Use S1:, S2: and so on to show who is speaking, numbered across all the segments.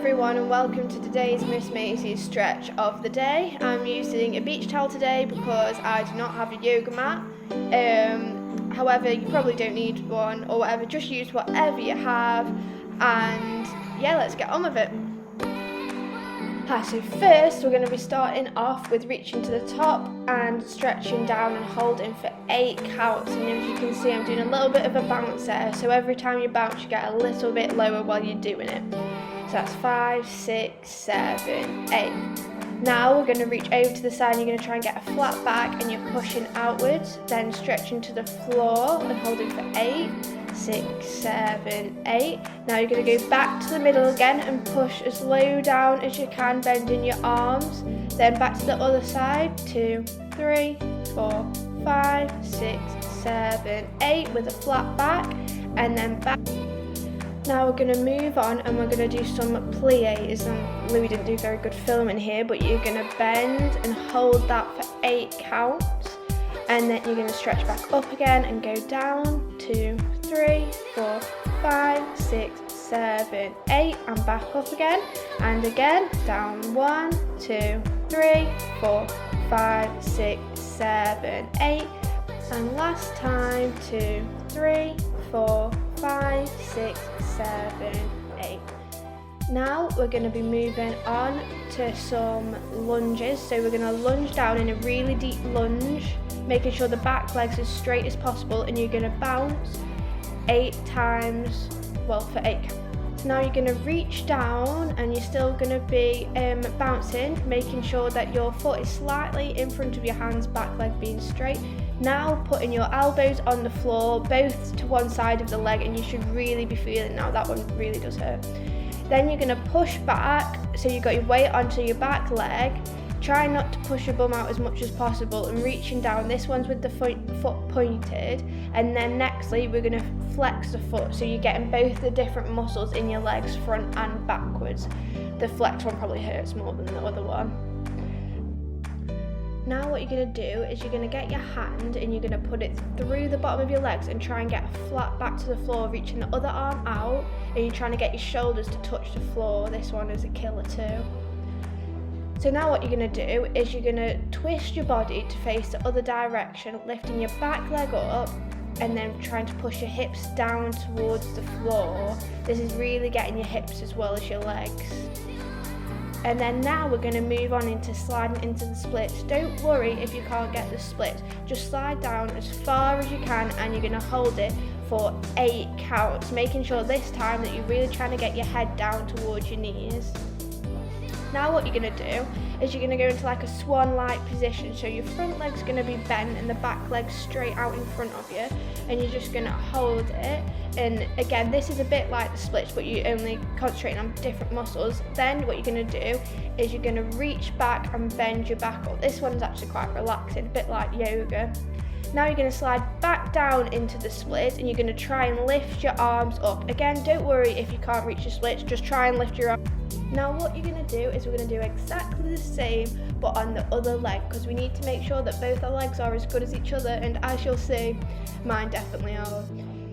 S1: everyone and welcome to today's Miss Maisie's stretch of the day. I'm using a beach towel today because I do not have a yoga mat. However, you probably don't need one or whatever, just use whatever you have and yeah, let's get on with it. So first we're going to be starting off with reaching to the top and stretching down and holding for 8 counts, and as you can see I'm doing a little bit of a bounce there, so every time you bounce you get a little bit lower while you're doing it. So that's 5, 6, 7, 8. Now we're going to reach over to the side and you're going to try and get a flat back and you're pushing outwards, then stretching to the floor and holding for 8, 6, 7, 8. Now you're going to go back to the middle again and push as low down as you can, bending your arms. Then back to the other side, 2, 3, 4, 5, 6, 7, 8 with a flat back, and then back. Now we're going to move on and we're going to do some plies. And Louis didn't do very good filming here, but you're going to bend and hold that for 8 counts. And then you're going to stretch back up again and go down, 2, 3, 4, 5, 6, 7, 8, and back up again. And again, down, 1, 2, 3, 4, 5, 6, 7, 8. And last time, 2, 3, 4, 5, 6, 7, 8. Now we're going to be moving on to some lunges. So we're going to lunge down in a really deep lunge, making sure the back leg's as straight as possible, and you're going to bounce 8 times, well, for 8 counts. So now you're going to reach down and you're still going to be bouncing, making sure that your foot is slightly in front of your hands, back leg being straight. Now putting your elbows on the floor, both to one side of the leg, and you should really be feeling now, that one really does hurt. Then you're going to push back, so you've got your weight onto your back leg. Try not to push your bum out as much as possible and reaching down. This one's with the foot pointed, and then nextly we're going to flex the foot, so you're getting both the different muscles in your legs, front and backwards. The flex one probably hurts more than the other one. Now what you're going to do is you're going to get your hand and you're going to put it through the bottom of your legs and try and get a flat back to the floor, reaching the other arm out, and you're trying to get your shoulders to touch the floor. This one is a killer too. So now what you're going to do is you're going to twist your body to face the other direction, lifting your back leg up and then trying to push your hips down towards the floor. This is really getting your hips as well as your legs. And then now we're going to move on into sliding into the splits. Don't worry if you can't get the split. Just slide down as far as you can and you're going to hold it for 8 counts, making sure this time that you're really trying to get your head down towards your knees. Now what you're going to do is you're going to go into like a swan-like position. So your front leg's going to be bent and the back leg's straight out in front of you, and you're just going to hold it. And again, this is a bit like the splits, but you're only concentrating on different muscles. Then what you're going to do is you're going to reach back and bend your back up. This one's actually quite relaxing, a bit like yoga. Now you're going to slide back down into the splits and you're going to try and lift your arms up. Again, don't worry if you can't reach your splits, just try and lift your arms. Now what you're going to do is we're going to do exactly the same but on the other leg, because we need to make sure that both our legs are as good as each other, and as you'll see, mine definitely are.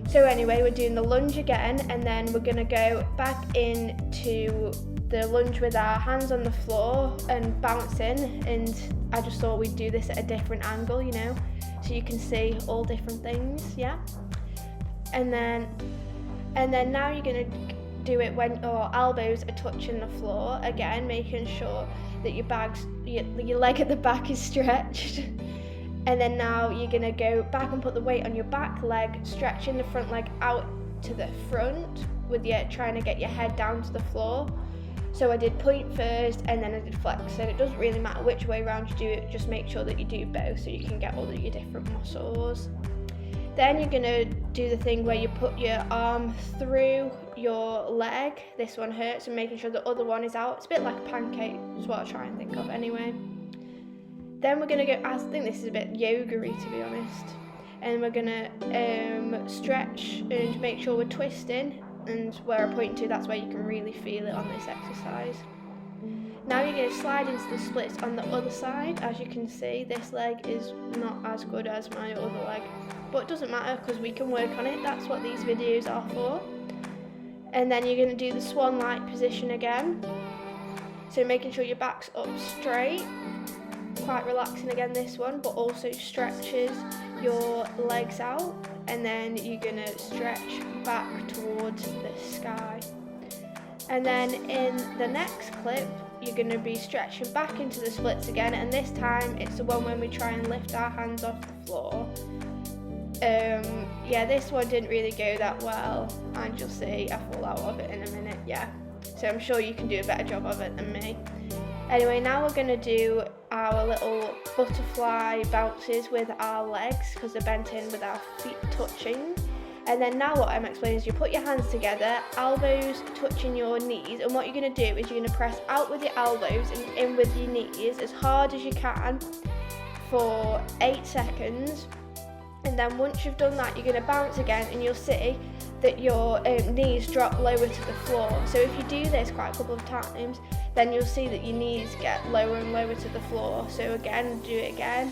S1: So anyway, we're doing the lunge again, and then we're going to go back into the lunge with our hands on the floor and bouncing, and I just thought we'd do this at a different angle, you know, so you can see all different things, yeah? And then now you're going to do it when your elbows are touching the floor, again making sure that your leg at the back is stretched. And then now you're going to go back and put the weight on your back leg, stretching the front leg out to the front with you trying to get your head down to the floor. So I did point first and then I did flex, and it doesn't really matter which way around you do it, just make sure that you do both so you can get all of your different muscles. Then you're going to do the thing where you put your arm through your leg. This one hurts, and making sure the other one is out. It's a bit like a pancake, that's what I try and think of anyway. Then we're going to go, I think this is a bit yoga-y to be honest. And we're going to stretch and make sure we're twisting, and where I point to, that's where you can really feel it on this exercise. Now you're going to slide into the splits on the other side. As you can see, this leg is not as good as my other leg, but it doesn't matter because we can work on it. That's what these videos are for. And then you're going to do the swan-like position again. So making sure your back's up straight, quite relaxing again this one, but also stretches your legs out. And then you're going to stretch back towards the sky. And then in the next clip, you're going to be stretching back into the splits again, and this time it's the one when we try and lift our hands off the floor. Yeah, this one didn't really go that well, and you'll see I fall out of it in a minute, yeah. So I'm sure you can do a better job of it than me. Anyway, now we're going to do our little butterfly bounces with our legs, because they're bent in with our feet touching. And then now what I'm explaining is you put your hands together, elbows touching your knees, and what you're going to do is you're going to press out with your elbows and in with your knees as hard as you can for 8 seconds. And then once you've done that, you're going to bounce again, and you'll see that your knees drop lower to the floor. So if you do this quite a couple of times, then you'll see that your knees get lower and lower to the floor. So again, do it again.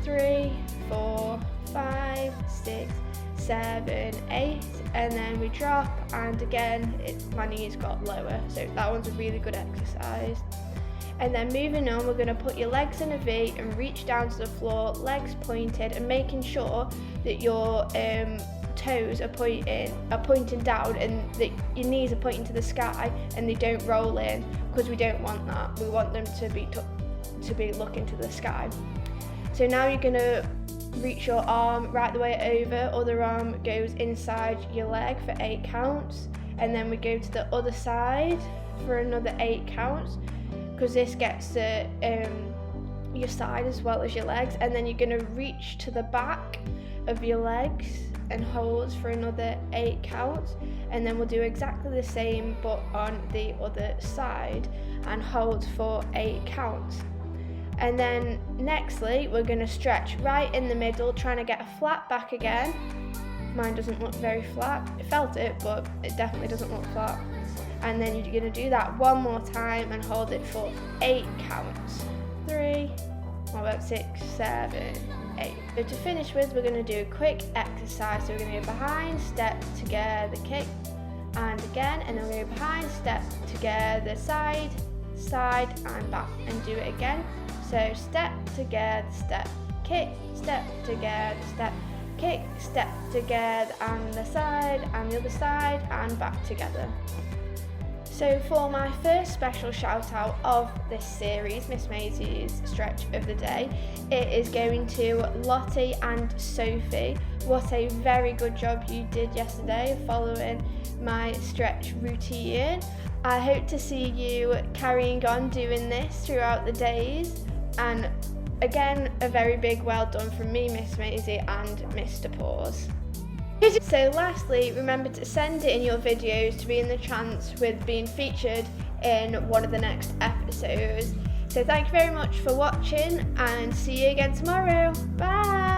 S1: 3, 4, 5, 6, 7, 8, and then we drop, and again my knees got lower. So that one's a really good exercise. And then moving on, we're going to put your legs in a V and reach down to the floor, legs pointed, and making sure that your toes are pointing down, and that your knees are pointing to the sky and they don't roll in, because we don't want that. We want them to be looking to the sky. So now you're going to reach your arm right the way over, other arm goes inside your leg for 8 counts, and then we go to the other side for another 8 counts, because this gets your side as well as your legs. And then you're going to reach to the back of your legs and hold for another 8 counts, and then we'll do exactly the same but on the other side and hold for 8 counts. And then nextly, we're going to stretch right in the middle, trying to get a flat back again. Mine doesn't look very flat. It felt it, but it definitely doesn't look flat. And then you're going to do that one more time and hold it for 8 counts. 3, 6, 7, 8. So to finish with, we're going to do a quick exercise. So we're going to go behind, step, together, kick, and again. And then we're going to go behind, step, together, side, and back. And do it again. So step, together, step, kick, step, together, step, kick, step, together, and the side, and the other side, and back together. So for my first special shout out of this series, Miss Maisie's stretch of the day, it is going to Lottie and Sophie. What a very good job you did yesterday following my stretch routine. I hope to see you carrying on doing this throughout the days. And again, a very big well done from me, Miss Maisie, and Mr. Paws. So lastly, remember to send in your videos to be in the chance with being featured in one of the next episodes. So thank you very much for watching, and see you again tomorrow. Bye!